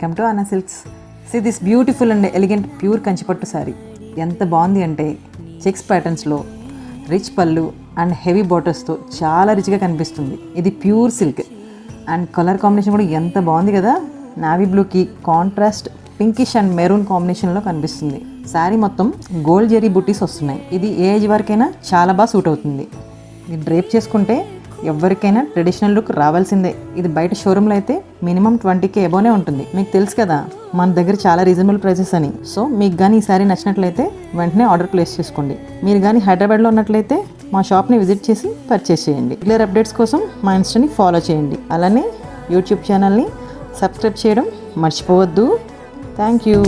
Welcome to Anna Silks. See this beautiful and elegant pure కంచిపట్టు శారీ ఎంత బాగుంది అంటే చెక్స్ ప్యాటర్న్స్లో రిచ్ పళ్ళు అండ్ హెవీ బార్డర్స్తో చాలా రిచ్గా కనిపిస్తుంది. ఇది pure silk and colour combination కూడా ఎంత బాగుంది కదా. నావీ బ్లూకి కాంట్రాస్ట్ పింకిష్ అండ్ మెరూన్ కాంబినేషన్లో కనిపిస్తుంది. శారీ మొత్తం గోల్డ్ జెరీ బుట్టీస్ వస్తున్నాయి. ఇది ఏ ఏజ్ వరకైనా చాలా బాగా సూట్ అవుతుంది. ఇది డ్రేప్ చేసుకుంటే ఎవరికైనా ట్రెడిషనల్ లుక్ రావాల్సిందే. ఇది బయట షోరూంలో అయితే మినిమం 20K అబోనే ఉంటుంది. మీకు తెలుసు కదా మన దగ్గర చాలా రీజనబుల్ ప్రైసెస్ అని. సో మీకు కానీ ఈ శారీ నచ్చినట్లయితే వెంటనే ఆర్డర్ ప్లేస్ చేసుకోండి. మీరు కానీ హైదరాబాద్లో ఉన్నట్లయితే మా షాప్ని విజిట్ చేసి పర్చేస్ చేయండి. రెగ్యులర్ అప్డేట్స్ కోసం మా ఇన్స్టాని ఫాలో చేయండి. అలానే యూట్యూబ్ ఛానల్ని సబ్స్క్రైబ్ చేయడం మర్చిపోవద్దు. Thank you.